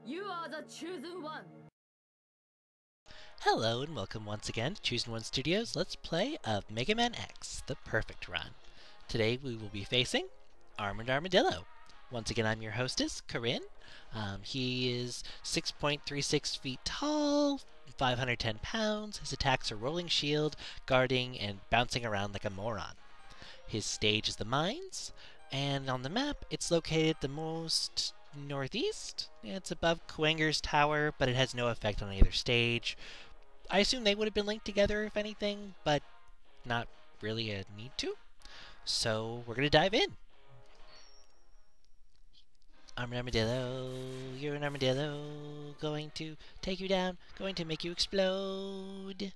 You are the chosen one. Hello and welcome once again to Chosen One Studios' Let's Play of Mega Man X, the Perfect Run. Today we will be facing Armored Armadillo. Once again, I'm your hostess, Corinne. He is 6.36 feet tall, 510 pounds. His attacks are rolling shield, guarding, and bouncing around like a moron. His stage is the mines, and on the map it's located the most northeast. It's above Kuanger's tower, but it has no effect on either stage. I assume they would have been linked together, if anything, but not really a need to. So we're going to dive in. I'm an armadillo, you're an armadillo, going to take you down, going to make you explode.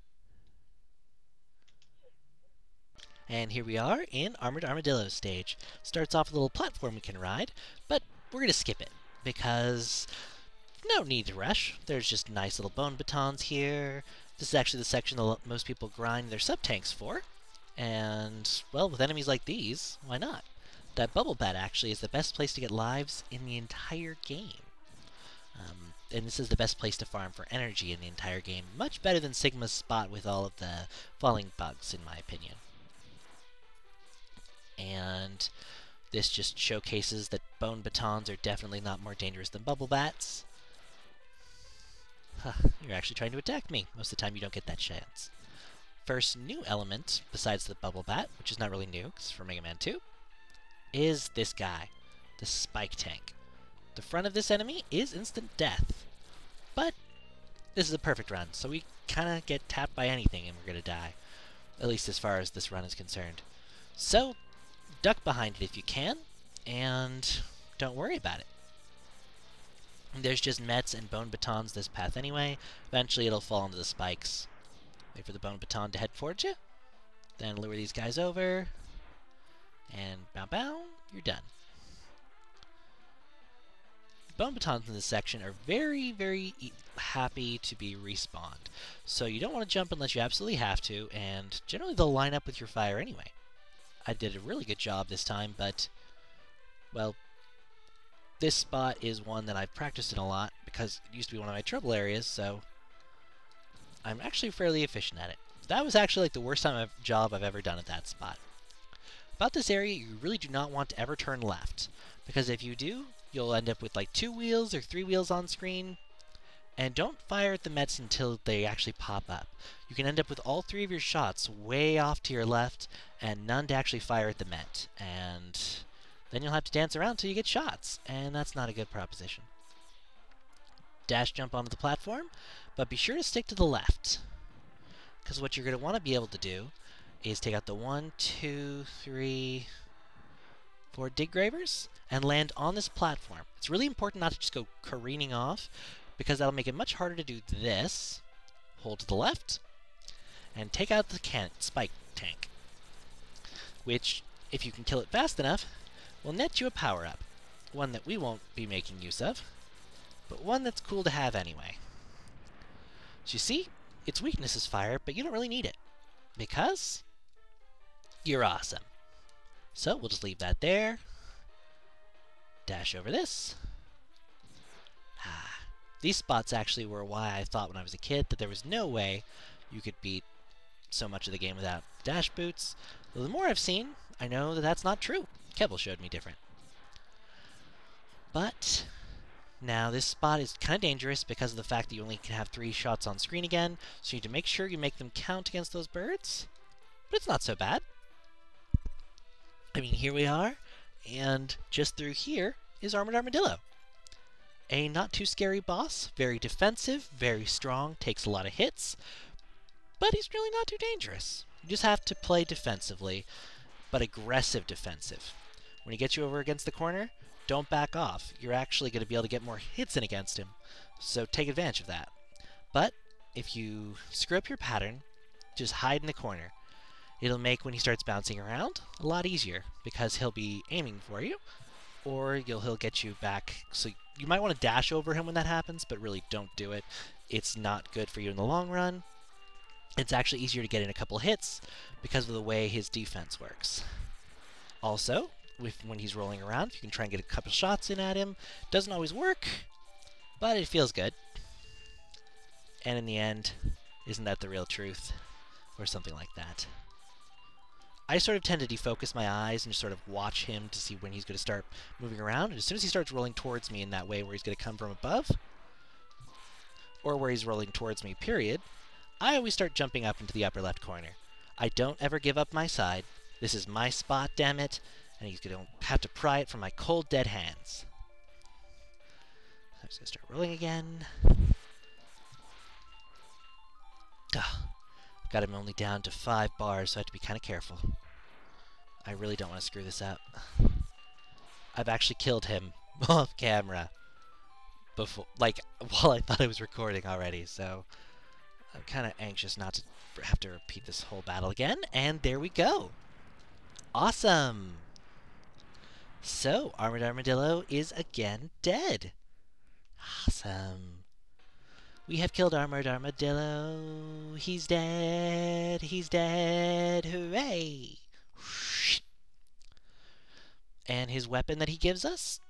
And here we are in Armored Armadillo stage. Starts off with a little platform we can ride, but we're going to skip it, because no need to rush. There's just nice little bone batons here. This is actually the section that most people grind their sub-tanks for. And, well, with enemies like these, why not? That bubble bat actually is the best place to get lives in the entire game. And this is the best place to farm for energy in the entire game. Much better than Sigma's spot with all of the falling bugs, in my opinion. And this just showcases that bone batons are definitely not more dangerous than bubble bats. Huh, you're actually trying to attack me. Most of the time you don't get that chance. First new element, besides the bubble bat, which is not really new, because it's from Mega Man 2, is this guy, the spike tank. The front of this enemy is instant death, but this is a perfect run, so we kind of get tapped by anything and we're going to die, at least as far as this run is concerned. So, duck behind it if you can, and don't worry about it. There's just mets and bone batons this path anyway. Eventually it'll fall into the spikes. Wait for the bone baton to head towards you. Then lure these guys over. And bow bow, you're done. Bone batons in this section are very, very happy to be respawned. So you don't want to jump unless you absolutely have to, and generally they'll line up with your fire anyway. I did a really good job this time, but, well, this spot is one that I've practiced in a lot because it used to be one of my trouble areas, so I'm actually fairly efficient at it. That was actually like the worst job I've ever done at that spot. About this area, you really do not want to ever turn left, because if you do, you'll end up with like 2 wheels or 3 wheels on screen, and don't fire at the mets until they actually pop up. You can end up with all 3 of your shots way off to your left, and none to actually fire at the met, and then you'll have to dance around till you get shots, and that's not a good proposition. Dash jump onto the platform, but be sure to stick to the left, because what you're going to want to be able to do is take out the 1, 2, 3, 4 dig gravers and land on this platform. It's really important not to just go careening off, because that'll make it much harder to do this. Hold to the left, and take out the spike tank, which, if you can kill it fast enough, will net you a power-up. One that we won't be making use of, but one that's cool to have anyway. As you see, its weakness is fire, but you don't really need it, because you're awesome. So we'll just leave that there. Dash over this. These spots actually were why I thought when I was a kid that there was no way you could beat so much of the game without dash boots. Though the more I've seen, I know that that's not true. Keble showed me different. But now this spot is kind of dangerous because of the fact that you only can have 3 shots on screen again, so you need to make sure you make them count against those birds. But it's not so bad. I mean, here we are, and just through here is Armored Armadillo. A not too scary boss, very defensive, very strong, takes a lot of hits, but he's really not too dangerous. You just have to play defensively, but aggressive defensive. When he gets you over against the corner, don't back off. You're actually going to be able to get more hits in against him, so take advantage of that. But if you screw up your pattern, just hide in the corner. It'll make when he starts bouncing around a lot easier, because he'll be aiming for you, or he'll get you back. So you might want to dash over him when that happens, but really don't do it. It's not good for you in the long run. It's actually easier to get in a couple hits because of the way his defense works. Also, when he's rolling around, you can try and get a couple shots in at him. Doesn't always work, But it feels good. And in the end, isn't that the real truth? Or something like that. I sort of tend to defocus my eyes and just sort of watch him to see when he's going to start moving around. And as soon as he starts rolling towards me in that way where he's going to come from above, or where he's rolling towards me, period, I always start jumping up into the upper left corner. I don't ever give up my side. This is my spot, damn it. And he's going to have to pry it from my cold, dead hands. I'm just going to start rolling again. Got him only down to 5 bars, so I have to be kind of careful. I really don't want to screw this up. I've actually killed him off camera before, like, while I thought I was recording already, so I'm kind of anxious not to have to repeat this whole battle again, and there we go! Awesome! So, Armored Armadillo is again dead! Awesome! We have killed Armored Armadillo. He's dead. He's dead. Hooray! And his weapon that he gives us?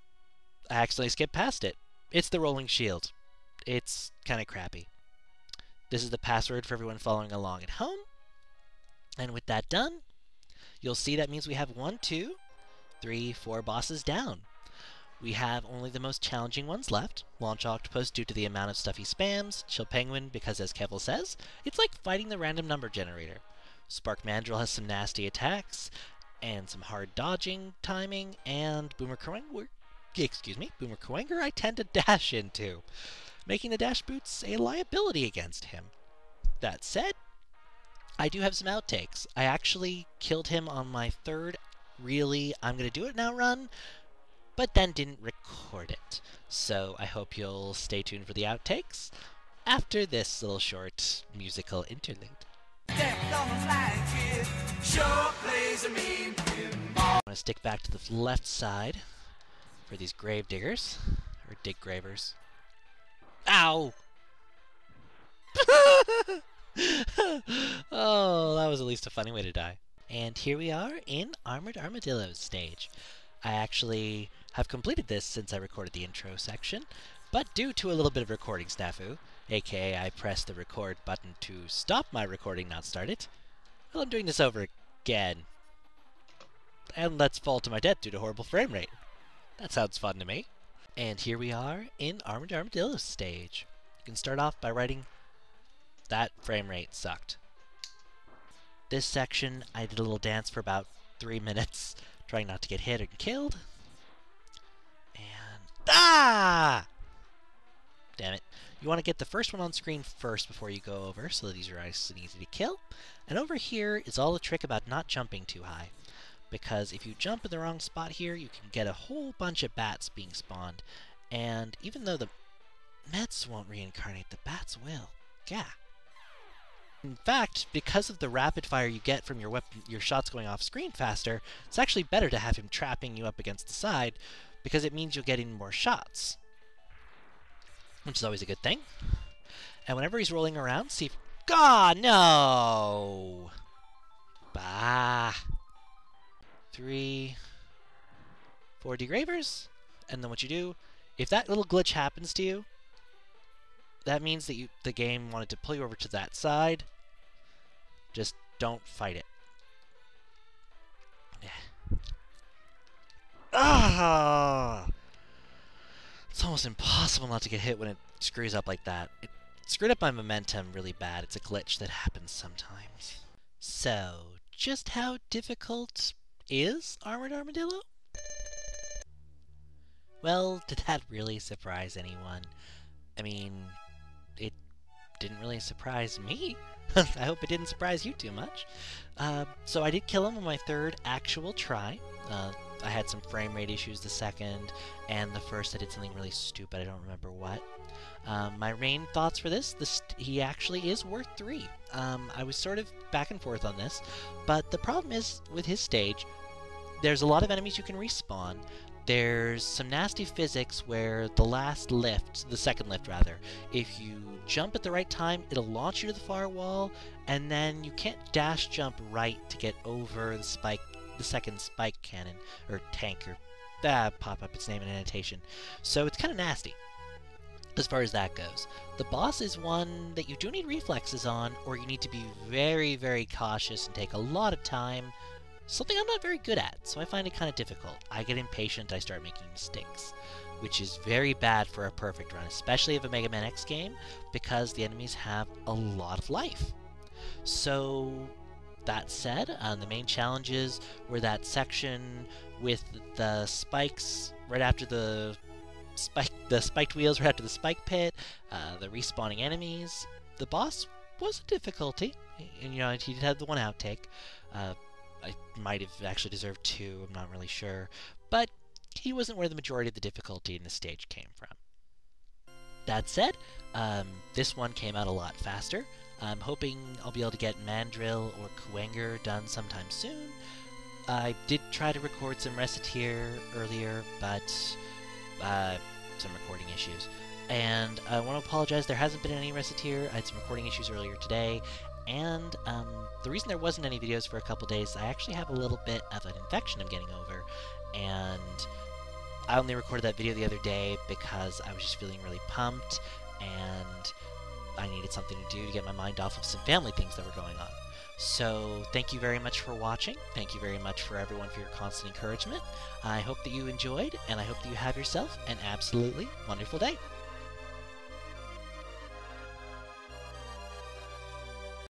I accidentally skipped past it. It's the rolling shield. It's kind of crappy. This is the password for everyone following along at home. And with that done, you'll see that means we have 1, 2, 3, 4 bosses down. We have only the most challenging ones left. Launch Octopus due to the amount of stuff he spams. Chill Penguin because, as Kevel says, it's like fighting the random number generator. Spark Mandrill has some nasty attacks and some hard dodging timing, and Boomer Koenger I tend to dash into, making the dash boots a liability against him. That said, I do have some outtakes. I actually killed him on my 3rd really I'm gonna do it now run, but then didn't record it. So I hope you'll stay tuned for the outtakes after this little short musical interlude. I'm going to stick back to the left side for these grave diggers, or dig gravers. Ow! Oh, that was at least a funny way to die. And here we are in Armored Armadillo's stage. I actually have completed this since I recorded the intro section, but due to a little bit of recording snafu, aka I pressed the record button to stop my recording, not start it, well, I'm doing this over again. And let's fall to my death due to horrible frame rate. That sounds fun to me. And here we are in Armored Armadillo's stage. You can start off by writing, that frame rate sucked. This section, I did a little dance for about 3 minutes, trying not to get hit or killed. And... ah! Damn it. You want to get the first one on screen first before you go over, so that these are nice and easy to kill. And over here is all the trick about not jumping too high. Because if you jump in the wrong spot here, you can get a whole bunch of bats being spawned. And even though the Mets won't reincarnate, the bats will. Yeah. In fact, because of the rapid fire you get from your weapon, your shots going off screen faster, it's actually better to have him trapping you up against the side, because it means you'll get in more shots. Which is always a good thing. And whenever he's rolling around, see if... God, no! Bah! 3, 4 degravers, and then what you do, if that little glitch happens to you, that means that the game wanted to pull you over to that side. Just don't fight it. Ah! It's almost impossible not to get hit when it screws up like that. It screwed up my momentum really bad. It's a glitch that happens sometimes. So, just how difficult is Armored Armadillo? Well, did that really surprise anyone? I mean, it didn't really surprise me. I hope it didn't surprise you too much. So I did kill him on my 3rd actual try. I had some frame rate issues the 2nd, and the 1st I did something really stupid, I don't remember what. My main thoughts for this, he actually is worth 3. I was sort of back and forth on this, but the problem is, with his stage, there's a lot of enemies you can respawn. There's some nasty physics where the last lift, the 2nd lift rather, if you jump at the right time, it'll launch you to the far wall, and then you can't dash jump right to get over the spike, the 2nd spike cannon, or tank, or pop up its name in annotation. So it's kind of nasty. as far as that goes. The boss is one that you do need reflexes on, or you need to be very, very cautious and take a lot of time. Something I'm not very good at, so I find it kind of difficult. I get impatient, I start making mistakes, which is very bad for a perfect run, especially of a Mega Man X game, because the enemies have a lot of life. So, that said, the main challenges were that section with the spikes right after the spiked wheels right after the spike pit, the respawning enemies. The boss was a difficulty, and you know, he did have the one outtake. I might have actually deserved 2, I'm not really sure, but he wasn't where the majority of the difficulty in the stage came from. That said, this one came out a lot faster. I'm hoping I'll be able to get Mandrill or Kuwanger done sometime soon. I did try to record some Reciteer earlier, but some recording issues. And I want to apologize, there hasn't been any Reciteer. I had some recording issues earlier today, and the reason there wasn't any videos for a couple days, I actually have a little bit of an infection I'm getting over, and I only recorded that video the other day because I was just feeling really pumped, and I needed something to do to get my mind off of some family things that were going on. So, thank you very much for watching. Thank you very much for everyone for your constant encouragement. I hope that you enjoyed, and I hope that you have yourself an absolutely wonderful day.